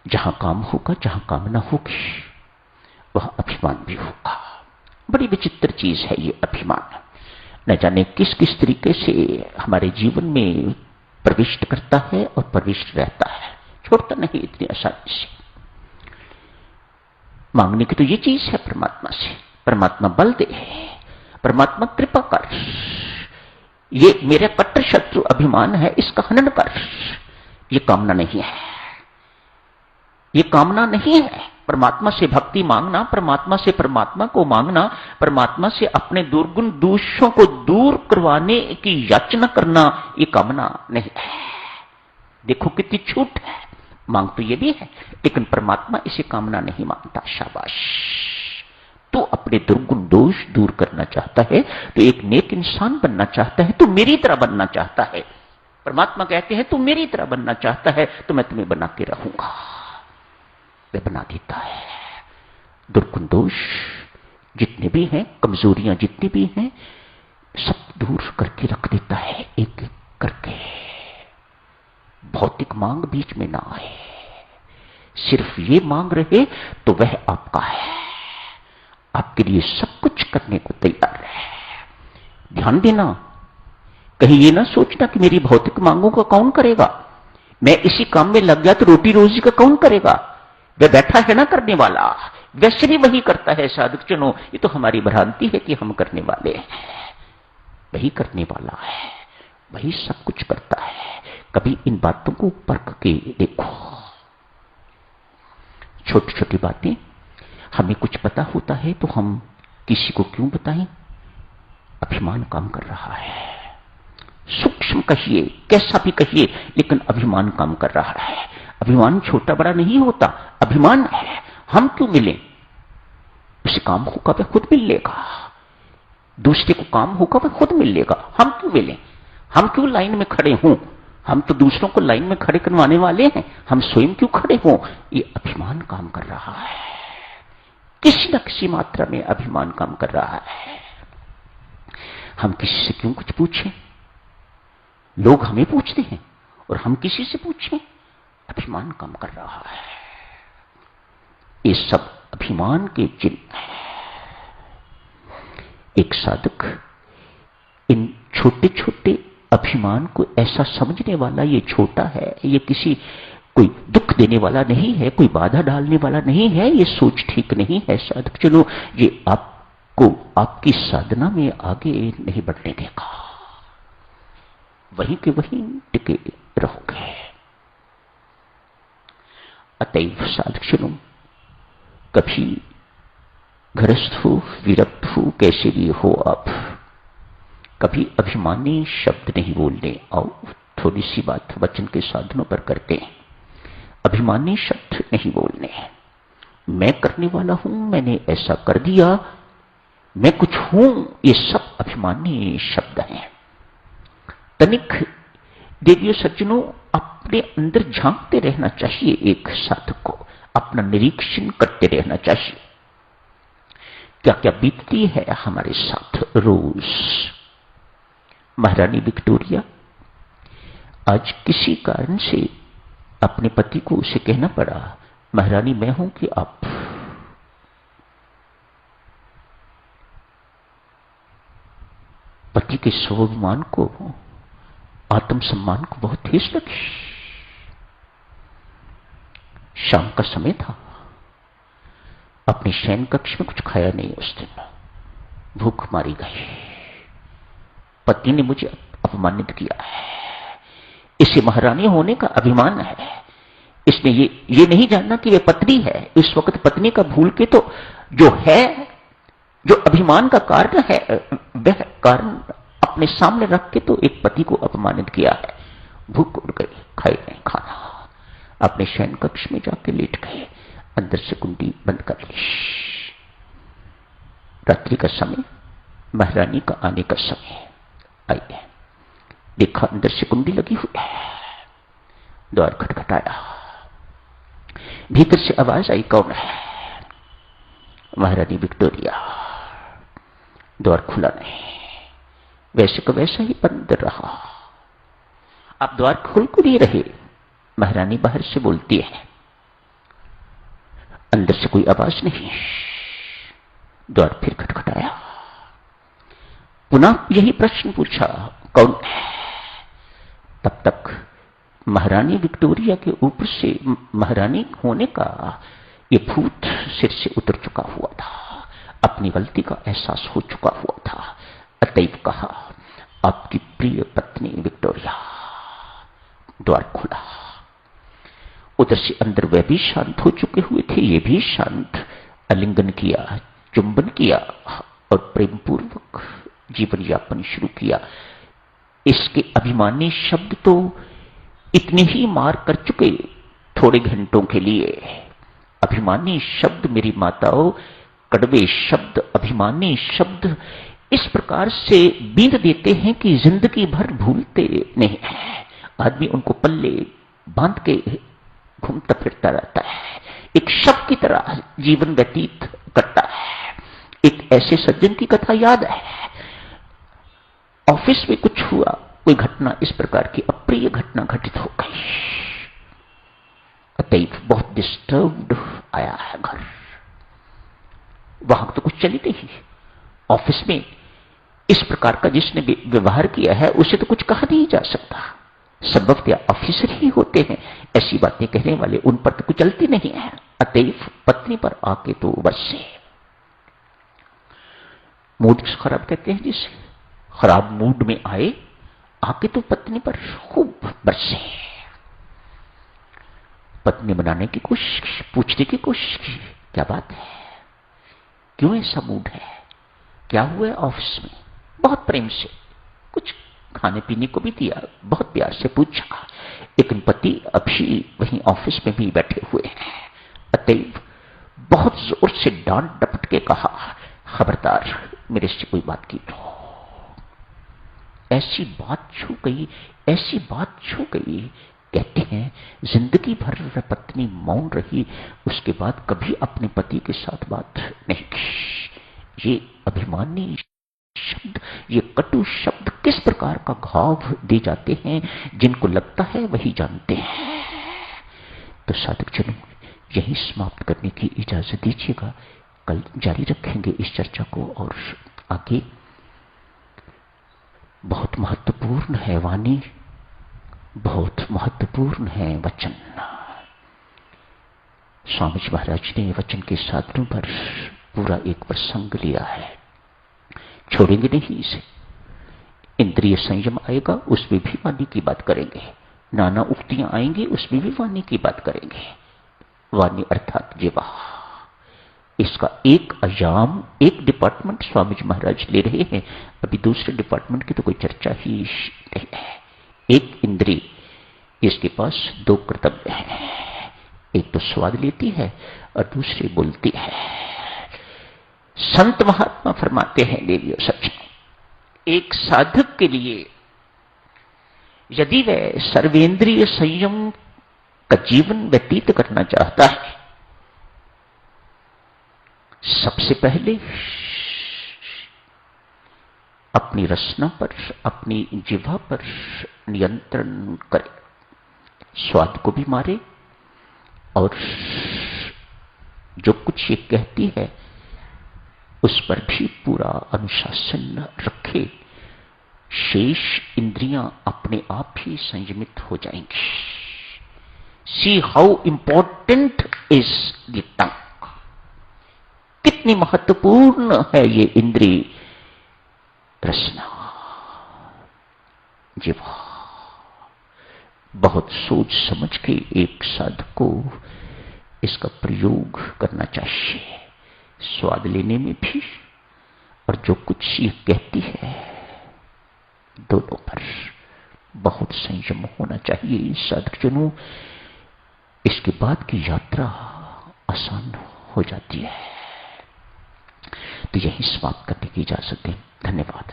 जहां काम होगा, जहां कामना होगी, वह अभिमान भी होगा। बड़ी विचित्र चीज है ये अभिमान। न जाने किस किस तरीके से हमारे जीवन में प्रविष्ट करता है और प्रविष्ट रहता है, छोड़ता नहीं इतनी आसानी से। मांगने की तो ये चीज है परमात्मा से, परमात्मा बल दे, परमात्मा कृपा कर, ये मेरा कट्टर शत्रु अभिमान है, इसका हनन कर। ये कामना नहीं है, ये कामना नहीं है। परमात्मा से भक्ति मांगना, परमात्मा से परमात्मा को मांगना, परमात्मा से अपने दुर्गुण दोषों को दूर करवाने की याचना करना, ये कामना नहीं है। देखो कितनी छूट है। मांग तो ये भी है, लेकिन परमात्मा इसे कामना नहीं मानता। शाबाश। तो अपने दुर्गुण दोष दूर करना चाहता है, तो एक नेक इंसान बनना चाहता है, तो मेरी तरह बनना चाहता है। परमात्मा कहते हैं तू मेरी तरह बनना चाहता है, तो मैं तुम्हें बना के रहूंगा। वह बना देता है। दुर्गुण दोष जितने भी हैं, कमजोरियां जितनी भी हैं, सब दूर करके रख देता है एक एक करके। भौतिक मांग बीच में ना आए, सिर्फ ये मांग रहे तो वह आपका है, आपके लिए सब कुछ करने को तैयार है। ध्यान देना, कहीं ये ना सोचना कि मेरी भौतिक मांगों का कौन करेगा, मैं इसी काम में लग गया तो रोटी रोजी का कौन करेगा। वह बैठा है ना करने वाला, वैसे भी वही करता है। साधक जनों, ये तो हमारी भ्रांति है कि हम करने वाले हैं। वही करने वाला है, वही सब कुछ करता है। कभी इन बातों को परख के देखो। छोटी छोटी बातें हमें कुछ पता होता है तो हम किसी को क्यों बताएं। अभिमान काम कर रहा है, सूक्ष्म कहिए, कैसा भी कहिए, लेकिन अभिमान काम कर रहा है। अभिमान छोटा बड़ा नहीं होता, अभिमान है। हम क्यों मिलें, उसे काम होगा वह खुद मिल लेगा। दूसरे को काम होगा वह खुद मिल लेगा। हम क्यों मिलें, हम क्यों लाइन में खड़े हों, हम तो दूसरों को लाइन में खड़े करवाने वाले हैं, हम स्वयं क्यों खड़े हों। ये अभिमान काम कर रहा है, किसी न किसी मात्रा में अभिमान काम कर रहा है। हम किसी से क्यों कुछ पूछें, लोग हमें पूछते हैं और हम किसी से पूछें, अभिमान काम कर रहा है। ये सब अभिमान के चिन्ह है। एक साधक इन छोटे छोटे अभिमान को ऐसा समझने वाला, ये छोटा है, ये किसी कोई दुख देने वाला नहीं है, कोई बाधा डालने वाला नहीं है, ये सोच ठीक नहीं है। साधक चलो, ये आपको आपकी साधना में आगे नहीं बढ़ने देगा, वहीं के वहीं टिके रहोगे। अतएव साधक चलो, कभी गृहस्थ हो, विरक्त हो, कैसे भी हो आप, कभी अभिमानी शब्द नहीं बोलने। आओ थोड़ी सी बात वचन के साधनों पर करते हैं। अभिमानी शब्द नहीं बोलने हैं। मैं करने वाला हूं, मैंने ऐसा कर दिया, मैं कुछ हूं, ये सब अभिमानी शब्द हैं। तनिक देवियों सज्जनों, अपने अंदर झांकते रहना चाहिए। एक साधक को अपना निरीक्षण करते रहना चाहिए, क्या क्या बीतती है हमारे साथ रोज। महारानी विक्टोरिया आज किसी कारण से अपने पति को उसे कहना पड़ा, महारानी मैं हूं कि आप। पति के स्वाभिमान को, आत्मसम्मान को बहुत ठेस लगी। शाम का समय था, अपने शयन कक्ष में कुछ खाया नहीं उस दिन, भूख मारी गई। पति ने मुझे अपमानित किया है, इसे महारानी होने का अभिमान है। इसने ये नहीं जानना कि वह पत्नी है। इस वक्त पत्नी का भूल के तो जो है, जो अभिमान का कारण है, वह कारण अपने सामने रख के तो एक पति को अपमानित किया है। भूख उड़ गई, खाए नहीं खाना, अपने शयन कक्ष में जाके लेट गए, अंदर से कुंडी बंद कर ली। रात्रि का समय, महारानी का आने का समय आई है। देखा अंदर से कुंडी लगी हुई है, द्वार खटखटाया, भीतर से आवाज आई, कौन है। महारानी विक्टोरिया। द्वार खुला नहीं, वैसे का वैसा ही बंद रहा। अब द्वार खोल को नहीं रहे। महारानी बाहर से बोलती है, अंदर से कोई आवाज नहीं। द्वार फिर खटखटाया। पुनः यही प्रश्न पूछा, कौन है? तब तक महारानी विक्टोरिया के ऊपर से महारानी होने का ये भूत सिर से उतर चुका हुआ था। अपनी गलती का एहसास हो चुका हुआ था। अतएव कहा, आपकी प्रिय पत्नी विक्टोरिया। द्वार खुला। उधर से अंदर वे भी शांत हो चुके हुए थे, ये भी शांत। आलिंगन किया, चुंबन किया और प्रेमपूर्वक जीवन यापन शुरू किया। इसके अभिमानी शब्द तो इतने ही मार कर चुके थोड़े घंटों के लिए। अभिमानी शब्द मेरी माताओं, कड़वे शब्द, अभिमानी शब्द इस प्रकार से बींध देते हैं कि जिंदगी भर भूलते नहीं है। आदमी उनको पल्ले बांध के घूमता फिरता रहता है, एक शव की तरह जीवन व्यतीत करता है। एक ऐसे सज्जन की कथा याद है। ऑफिस में कुछ हुआ, कोई घटना इस प्रकार की अप्रिय घटना घटित हो गई। अतएव बहुत डिस्टर्ब्ड आया है घर। वहां तो कुछ चली नहीं। ऑफिस में इस प्रकार का जिसने व्यवहार किया है उसे तो कुछ कहा नहीं जा सकता। संभवतः ऑफिसर ही होते हैं, ऐसी बातें कहने वाले, उन पर तो कुछ चलती नहीं है। अतएव पत्नी पर आके तो बरसे। मूड खराब कहते हैं जिसे, खराब मूड में आए, आके तो पत्नी पर खूब बरसे। पत्नी बनाने की कोशिश की, पूछने की कोशिश की, क्या बात है, क्यों ऐसा मूड है, क्या हुआ है ऑफिस में? बहुत प्रेम से कुछ खाने पीने को भी दिया, बहुत प्यार से पूछा। लेकिन पति अभी वहीं ऑफिस में भी बैठे हुए हैं। अतएव बहुत जोर से डांट डपट के कहा, खबरदार मेरे से कोई बात की तो। ऐसी बात छू गई, ऐसी बात छू गई। कहते हैं जिंदगी भर वह पत्नी मौन रही, उसके बाद कभी अपने पति के साथ बात नहीं की। ये अभिमानी शब्द, ये कटु शब्द किस प्रकार का घाव दे जाते हैं, जिनको लगता है वही जानते हैं। तो साधक जनों, यही समाप्त करने की इजाजत दीजिएगा। कल जारी रखेंगे इस चर्चा को और आगे। बहुत महत्वपूर्ण है वाणी, बहुत महत्वपूर्ण है वचन। स्वामी जी महाराज ने वचन के साधनों पर पूरा एक प्रसंग लिया है, छोड़ेंगे नहीं इसे। इंद्रिय संयम आएगा, उसमें भी वाणी की बात करेंगे। नाना उक्तियां आएंगी, उसमें भी वाणी की बात करेंगे। वाणी अर्थात जीवा, इसका एक आयाम, एक डिपार्टमेंट स्वामी जी महाराज ले रहे हैं। अभी दूसरे डिपार्टमेंट की तो कोई चर्चा ही नहीं है। एक इंद्रिय, इसके पास दो कर्तव्य हैं, एक तो स्वाद लेती है और दूसरी बोलती है। संत महात्मा फरमाते हैं देवियों सज्जनों, एक साधक के लिए यदि वह सर्वेंद्रिय संयम का जीवन व्यतीत करना चाहता है, सबसे पहले अपनी रसना पर, अपनी जिह्वा पर नियंत्रण करे, स्वाद को भी मारे और जो कुछ ये कहती है उस पर भी पूरा अनुशासन रखे। शेष इंद्रियां अपने आप ही संयमित हो जाएंगी। See how important is the tongue, कितनी महत्वपूर्ण है ये इंद्रिय रसना, जीवा। बहुत सोच समझ के एक साधक को इसका प्रयोग करना चाहिए, स्वाद लेने में भी और जो कुछ ये कहती है, दोनों पर बहुत संयम होना चाहिए साधकजनों। इसके बाद की यात्रा आसान हो जाती है। तो यही समाप्त करने की इजाजत दें। धन्यवाद।